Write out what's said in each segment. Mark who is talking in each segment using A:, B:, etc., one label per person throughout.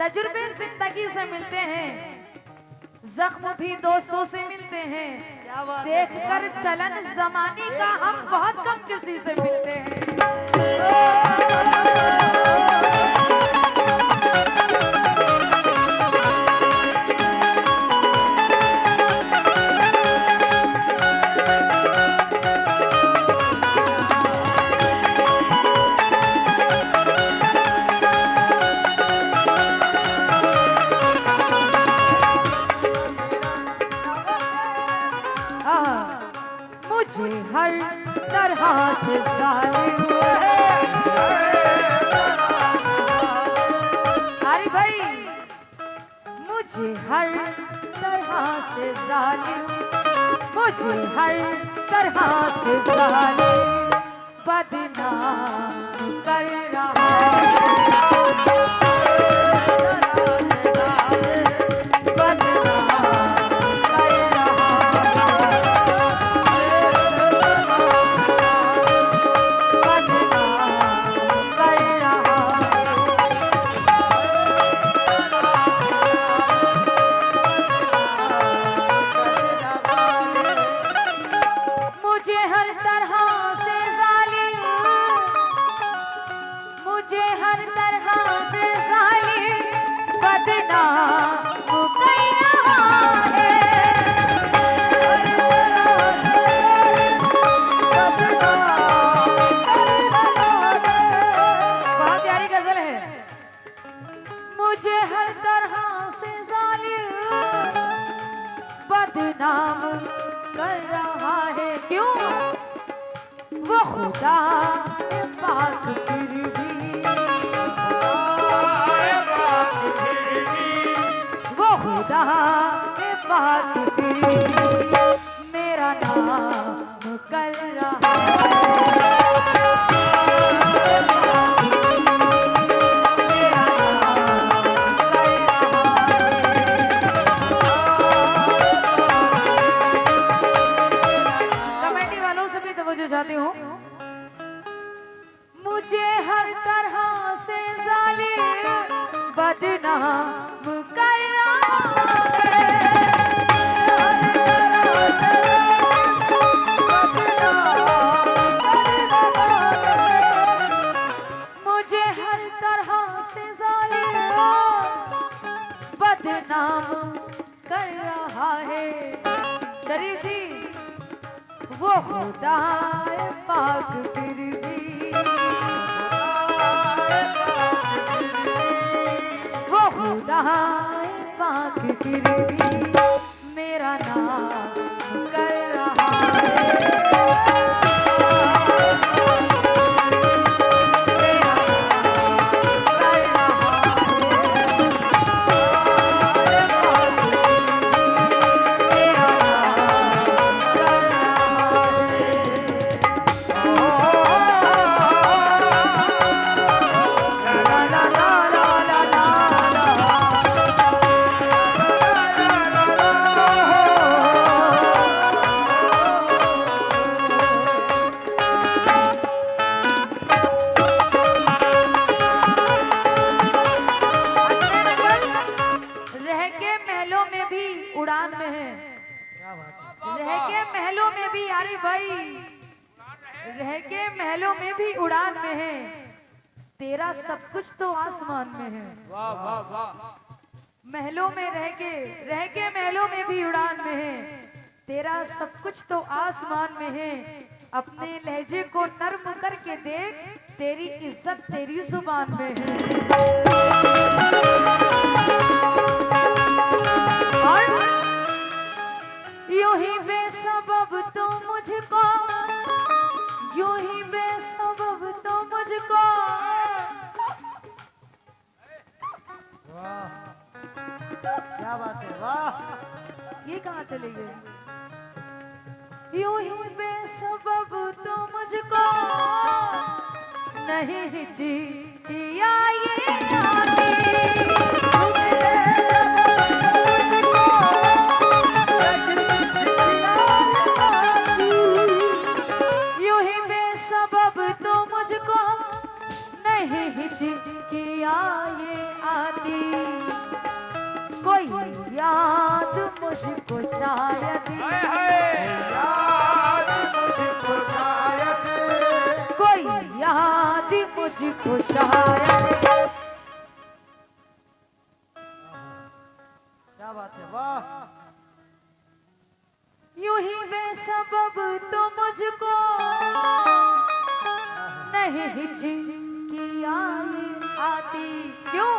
A: तजुर्बे जिंदगी से मिलते हैं, जख्म भी दोस्तों से मिलते हैं। देख कर चलन जमाने का हम बहुत कम किसी से मिलते हैं। मुझे हर तरह से जालिम अरे भाई, मुझे हर तरह से जालिम, मुझे हर तरह से जालिम बदनाम कर रहा नाम कर रहा है। क्यों? वो खुदा पाक फिर भी, वो खुदा पाक फिर भी मेरा नाम कर रहा है। जाती हूँ, मुझे हर तरह से जालिम बदनाम कर रहा है। मुझे हर तरह से जालिम बदनाम कर रहा है। शरीफ जी, वो खुदा पाक फिर भी, वो खुदा पाक फिर भी मेरा नाम कर रहा है। उड़ान में है, रह के महलों में भी, यारी भाई रह के महलों में भी उड़ान में है। तेरा सब कुछ तो आसमान में है। वाह वाह वाह। महलों में रह के महलों में भी उड़ान में है। तेरा सब कुछ तो आसमान में है। अपने लहजे को नर्म करके देख, तेरी इज्जत तेरी जुबान में है। यूं ही बेसबब तो मुझको, यूं ही बेसबब तो मुझको,
B: वाह क्या बात है, वाह।
A: ये कहाँ चले गए? यूं ही बेसबब तो मुझको नहीं हिचकिया ये हिचकिया ये आती। मुझको शायद
B: याद मुझको शायद
A: कोई याद मुझको शायद।
B: क्या बात है, वाह।
A: यूं ही बेसबब तो मुझको नहीं हिचकियाँ आती क्यों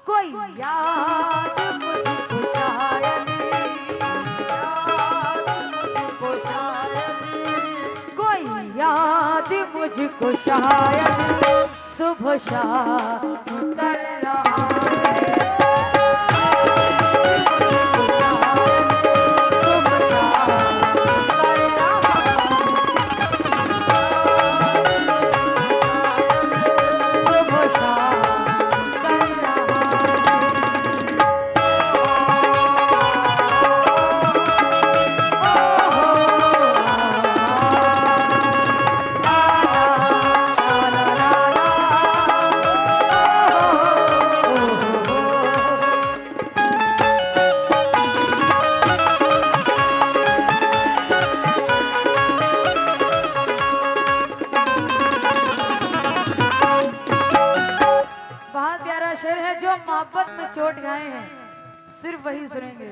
A: कोई याद मुझको शायद
B: मुझको शायद
A: कोई याद मुझको शायद सुबह शाम कर रहा है। मोहब्बत में चोट गए हैं सिर्फ वही सुनेंगे।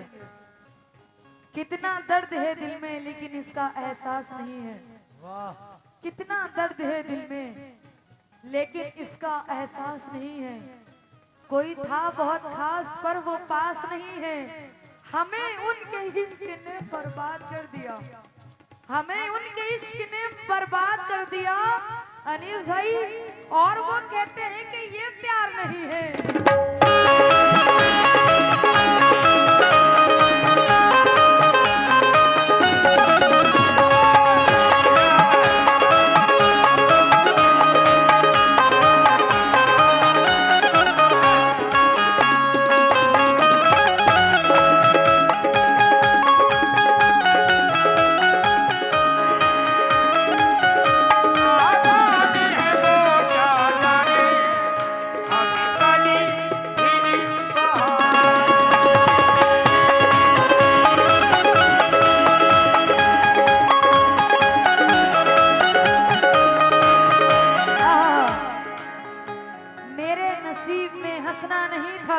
A: कितना दर्द है दिल में लेकिन इसका एहसास नहीं है। कितना दर्द है दिल में लेकिन इसका एहसास नहीं है। कोई था बहुत खास पर वो पास नहीं है। हमें उनके इश्क ने बर्बाद कर दिया। हमें उनके इश्क ने बर्बाद कर दिया अनीस भाई। और वो कहते हैं कि ये प्यार नहीं है।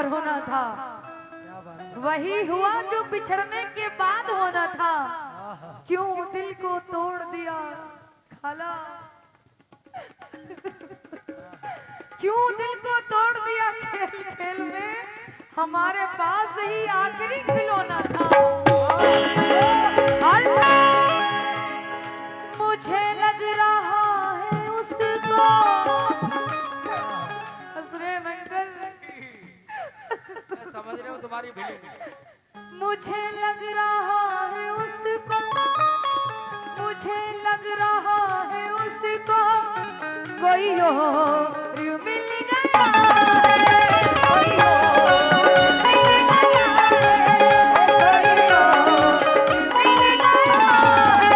A: होना था वही हुआ जो बिछड़ने के बाद होना था। क्यों दिल को तोड़ दिया खाला। क्यों दिल को तोड़ दिया खेल खेल में। हमारे पास ही आखिरी खिलौना था। मुझे लग रहा है उसको
B: समझ रहे हो तुम्हारी फीलिंग।
A: मुझे लग रहा है उसको। मुझे लग रहा है उसको कोई और मिल गया है। कोई और मिल गया है। कोई और मिल गया है।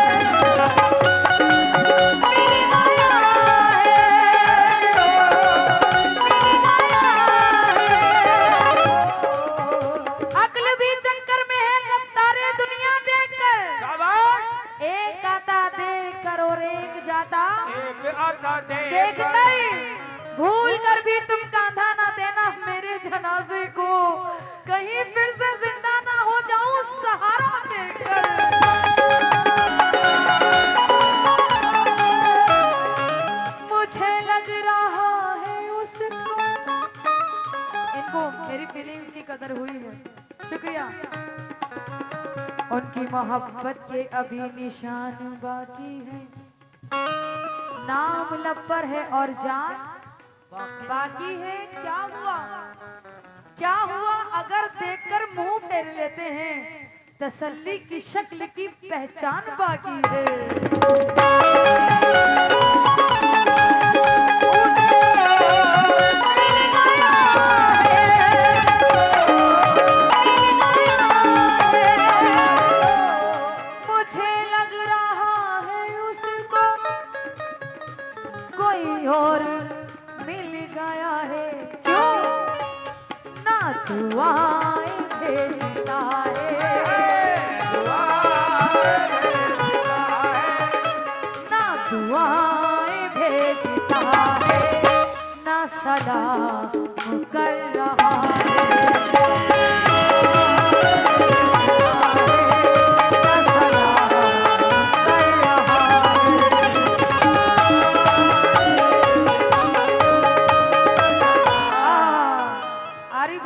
A: देख कर भूल कर भी तुम कांधा ना देना मेरे जनाजे को। कहीं फिर से जिंदा ना हो जाऊं सहारा देकर। मुझे लग रहा है उसको। इनको मेरी फीलिंग्स की कदर हुई है। शुक्रिया। उनकी मोहब्बत के अभी निशान बाकी है। नाम लब पर है और जान बाकी है। क्या हुआ क्या हुआ अगर देखकर मुंह फेर लेते हैं। तसल्ली की शक्ल की पहचान बाकी है। और मिल गया है। क्यों ना दुआएं भेजता है।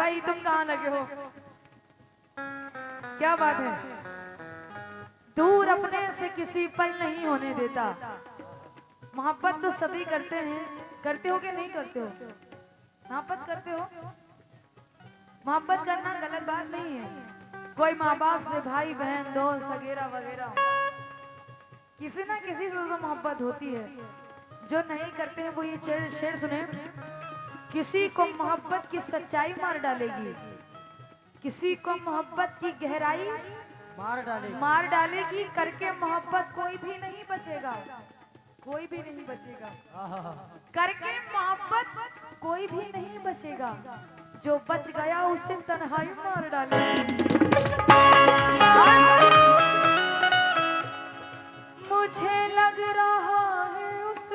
A: भाई तुम कहाँ लगे हो? क्या बात है? दूर अपने से किसी पल नहीं होने देता। मोहब्बत तो सभी करते हैं, करते हो कि नहीं करते हो? मोहब्बत करते हो? मोहब्बत करना गलत बात नहीं है। कोई माँ बाप से, भाई बहन दोस्त वगैरह वगैरह, किसी ना किसी से तो मोहब्बत होती है। जो नहीं करते हैं वो ये शेर सुने। किसी को मोहब्बत की सच्चाई मार डालेगी, किसी को मोहब्बत की गहराई मार डालेगी। करके मोहब्बत कोई भी नहीं बचेगा, कोई भी नहीं बचेगा। करके मोहब्बत कोई भी नहीं बचेगा। जो बच गया उसे तन्हाई मार डालेगी। मुझे लग रहा है उस,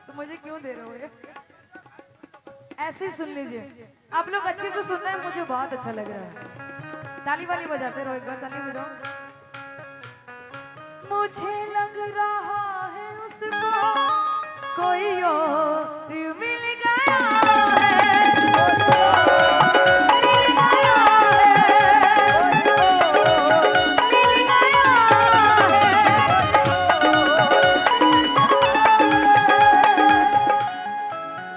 A: तो मुझे क्यों दे रहे हो ये? ऐसे ही सुन लीजिए। आप लोग अच्छे से सुन रहे हैं, मुझे बहुत अच्छा लग रहा है। ताली वाली बजाते रहो, एक बार ताली बजाओ। मुझे लग रहा है उसको कोई और मिल गया है, मिल गया है, मिल गया है।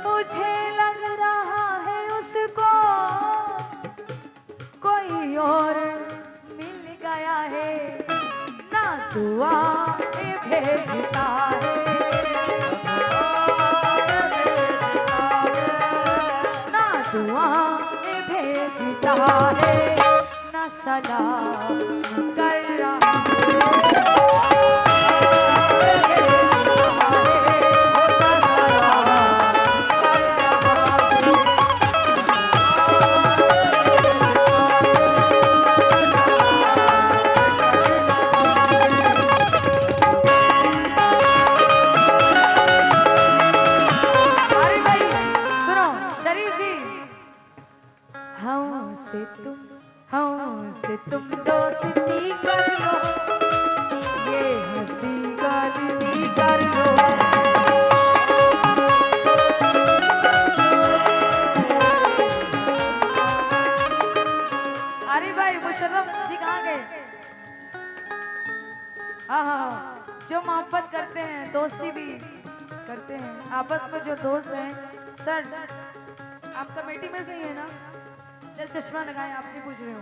A: मुझे लग रहा है उसको कोई और मिल गया है। ना दुआएं भेजता है, ना दुआएं भेजता है, ना सलाम कर रहा हमसे तुम दोस्ती कर लो, ये हंसी गलती कर लो। अरे भाई मुशर्रफ जी कहाँ गए? हाँ, जो मोहब्बत करते हैं, दोस्ती भी करते हैं, आपस में जो दोस्त हैं। सर आप कमेटी में से ही है ना? चल चश्मा लगाए, आपसे पूछ रहे हो।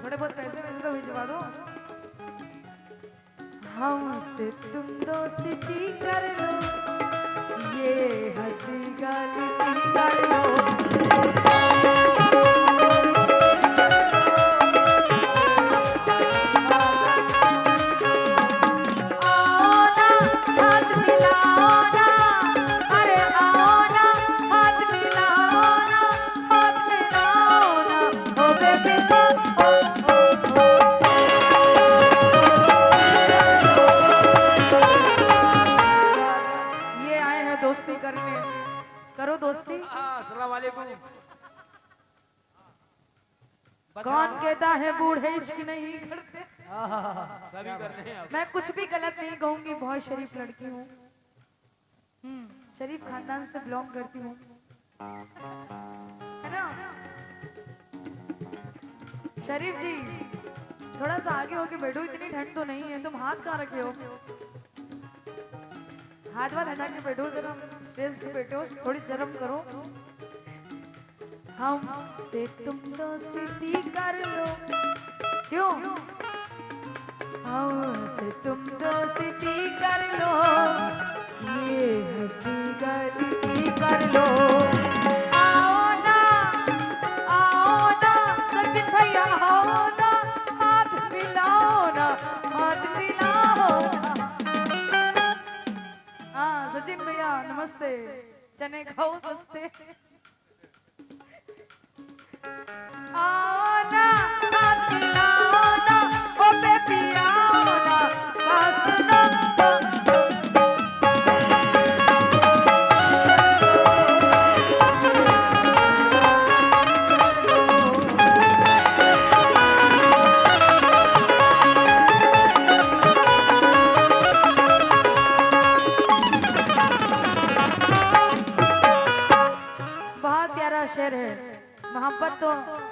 A: थोड़े बहुत पैसे वैसे तो भिजवा दो। हमसे तुम दोस्ती कर लो, ये हंसी गलती कर लो। करो दोस्ती।
B: अस्सलाम वालेकुम।
A: कौन कहता है बूढ़े इश्क नहीं करते?
B: सभी करते हैं।
A: मैं कुछ भी गलत नहीं कहूंगी, बहुत शरीफ लड़की हूँ। शरीफ खानदान से बिलोंग करती हूँ, है ना? शरीफ जी थोड़ा सा आगे होके बैठो, इतनी ठंड तो नहीं है। तुम हाथ कहाँ रखे हो? हाथ वाथ हटा के बैठो, जरा स्टेज पे बैठो, थोड़ी शर्म करो। हमसे तुम दोस्ती कर लो, क्यों? हमसे तुम दोस्ती कर लो, ये हंसी गलती कर लो। आओ ना सचिन भैया, आओ ना, हाथ मिलाओ ना, हाथ मिलाओ ना। हाँ सचिन भैया नमस्ते। चने खाओ सस्ते। आओ ना, हाथ मिलाओ ना, ओ बेबी आओ ना, बस ना। बहुत प्यारा शेर है। मोहब्बत तो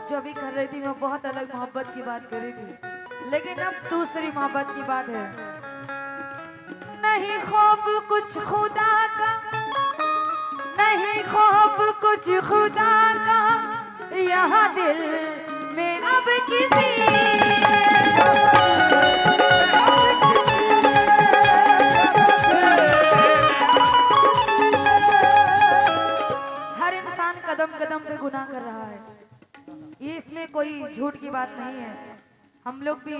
A: जो भी कर रही थी वो बहुत अलग मोहब्बत की बात कर रही थी, लेकिन अब दूसरी मोहब्बत की बात है। नहीं खौफ कुछ खुदा का, नहीं खौफ कुछ खुदा का, यहाँ दिल में अब किसी हर इंसान कदम कदम पे गुनाह कर रहा है, ये इसमें कोई झूठ की बात नहीं है। हम लोग भी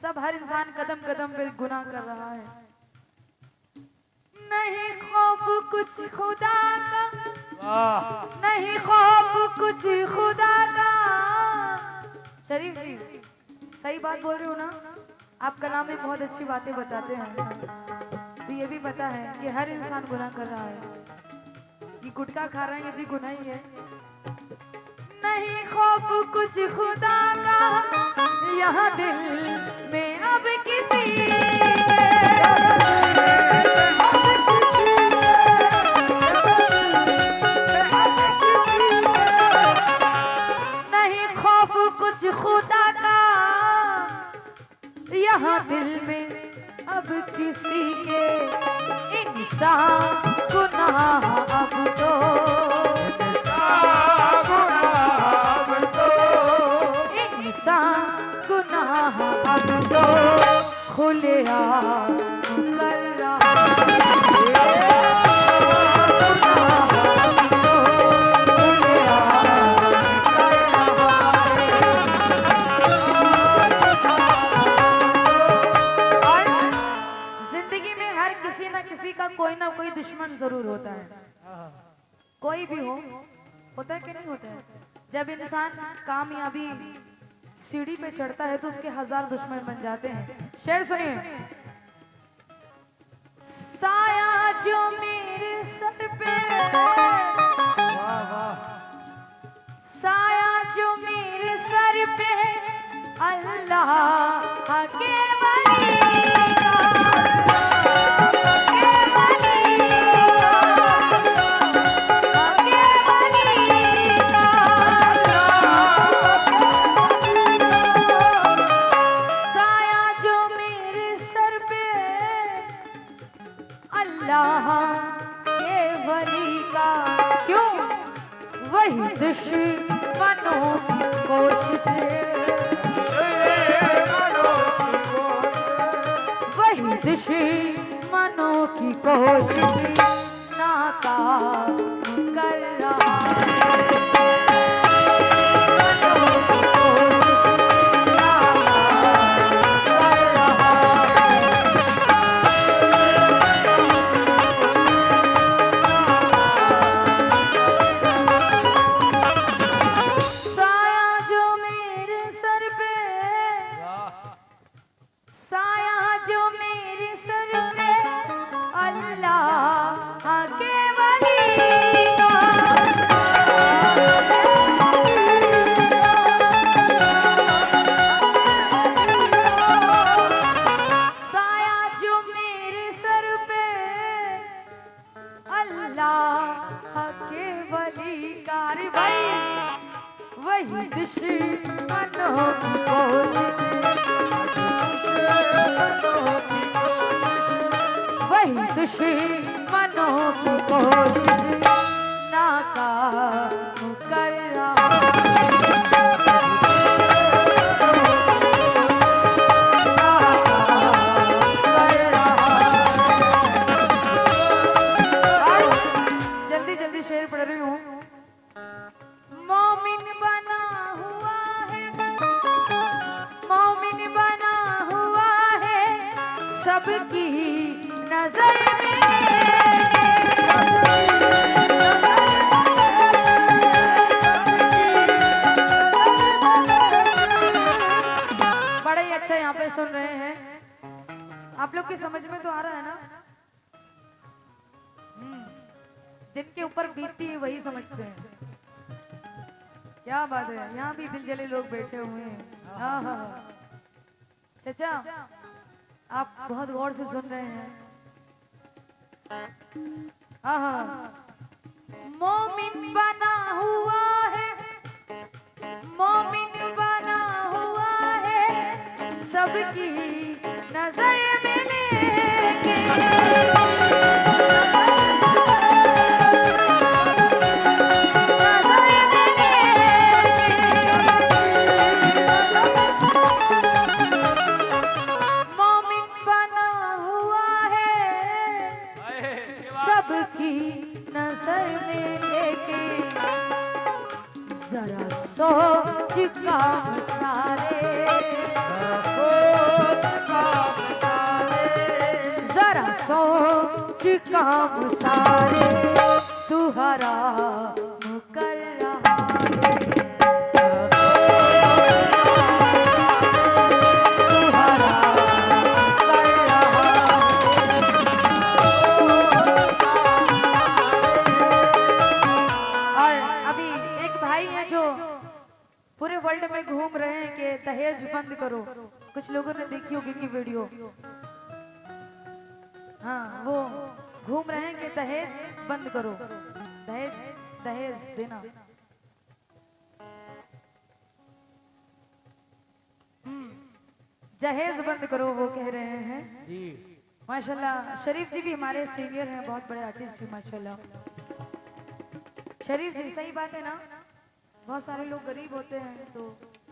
A: सब, हर इंसान कदम कदम पे गुनाह कर रहा है। नहीं खौफ कुछ खुदा का, नहीं खौफ कुछ खुदा का। शरीफ जी सही बात बोल रहे हो ना, आप कलाम में बहुत अच्छी बातें बताते हैं। तो ये भी पता है कि हर इंसान गुनाह कर रहा है, ये गुटखा खा रहा है ये भी गुनाह ही है। नहीं खौफ कुछ खुदा का, यहाँ दिल में अब किसी नहीं खौफ कुछ खुदा का, यहाँ दिल में अब किसी के। इंसान गुनाह अब तो, इंसान गुनाह अब तो खुलेआम कर रहा कोई ना कोई दुश्मन जरूर होता है, कोई भी हो, होता है कि नहीं होता है। जब इंसान कामयाबी सीढ़ी पे चढ़ता है तो उसके 1000 दुश्मन बन जाते हैं। शेर सुनिए। साया जो मेरे सर पे, साया जो मेरे सर पे, अल्लाह के वली का, वही दुश्मनों की कोशिश, वही दुश्मनों की कोशिश नाकाम कर रहा है। वही दुश्मनों की कोशिश, वही दुश्मनों की कोशिश नाकाम कर रहा है। जल्दी जल्दी शेर पढ़ रही हूँ। मोमिन बना हुआ है, मोमिन बना हुआ है सबकी नजर में। बड़ा ही अच्छा यहाँ पे सुन रहे हैं आप लोग की समझ में तो आ रहा है ना। जिनके ऊपर बीतती है वही समझते हैं। क्या बात है, यहाँ भी दिल जले लोग बैठे हुए हैं। हाँ चाचा आप बहुत गौर से सुन रहे हैं। हाँ मोमिन बना हुआ है, मोमिन बना हुआ है, सबकी नजर में लेके सबकी नजर में लेके जरा सोच काम सारे, जरा सोच काम सारे तू हराम कर रहा है, तू हराम कर रहा है। अभी एक भाई है जो पूरे वर्ल्ड में घूम रहे हैं कि दहेज बंद करो। कुछ लोगों ने देखी होगी की वीडियो। हाँ, वो घूम रहे हैं कि दहेज बंद करो, दहेज दहेज देना। जहेज बंद करो वो कह रहे हैं। माशाल्लाह शरीफ जी भी हमारे सीनियर हैं, बहुत बड़े आर्टिस्ट हैं माशाल्लाह। शरीफ जी सही बात है ना, बहुत सारे लोग गरीब होते हैं तो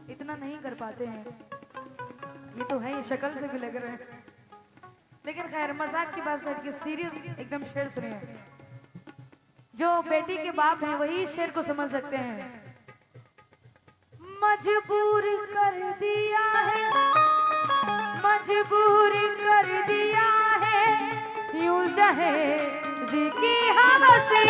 A: इतना नहीं कर पाते हैं, ये तो है ही, शक्ल से भी लग रहे हैं। लेकिन खैर मजाक की बात है, सीरियस एकदम शेर सुनिए। जो बेटी के बाप हैं वही शेर को समझ सकते हैं। मजबूर कर दिया है, मजबूर कर दिया है, यूं जहेज की हवसी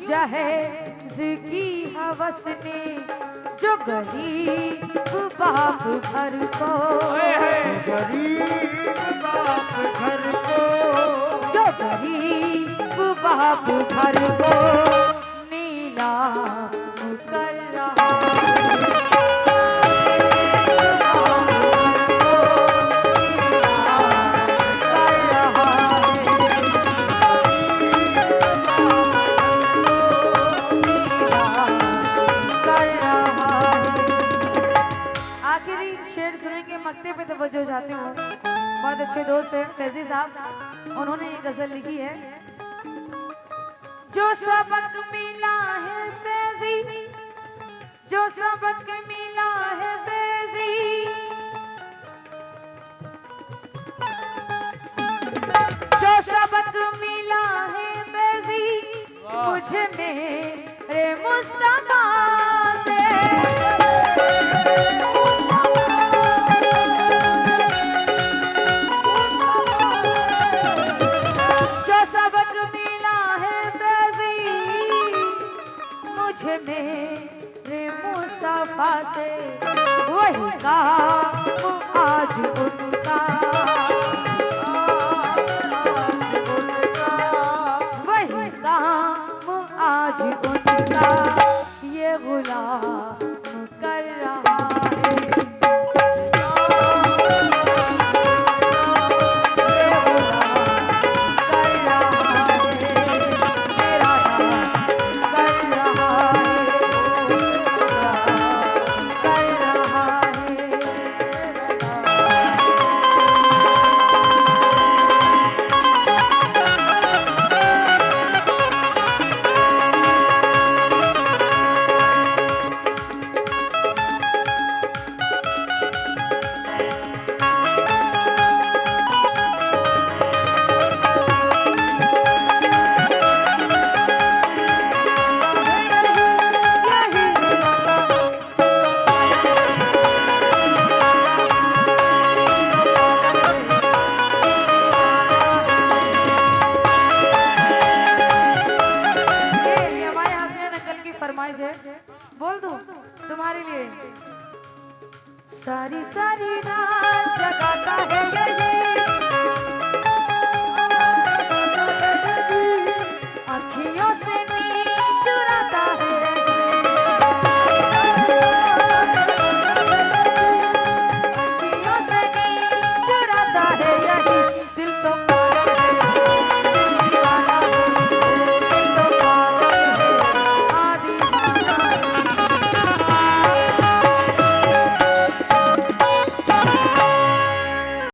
A: जहेज की हवस ने जो गरीब बाप घर को,
B: गरीब बाप घर को,
A: जो गरीब बाप घर को नीलाम कर रहा पे तवज्जो चाहती हूँ। बहुत अच्छे दोस्त हैं फैजी साहब, उन्होंने ये गजल लिखी है। जो सबक मिला है फैजी, जो सबक मिला है फैजी, जो सबक मिला है फैजी, मुझे मेरे मुस्तफा से, मेरे मुस्तफा से वही काम आज उनका, वही काम आज उनका, ये गुलाम कर रहा है, बोल दूं तुम्हारे लिए। सारी सारी रात जगाता है ये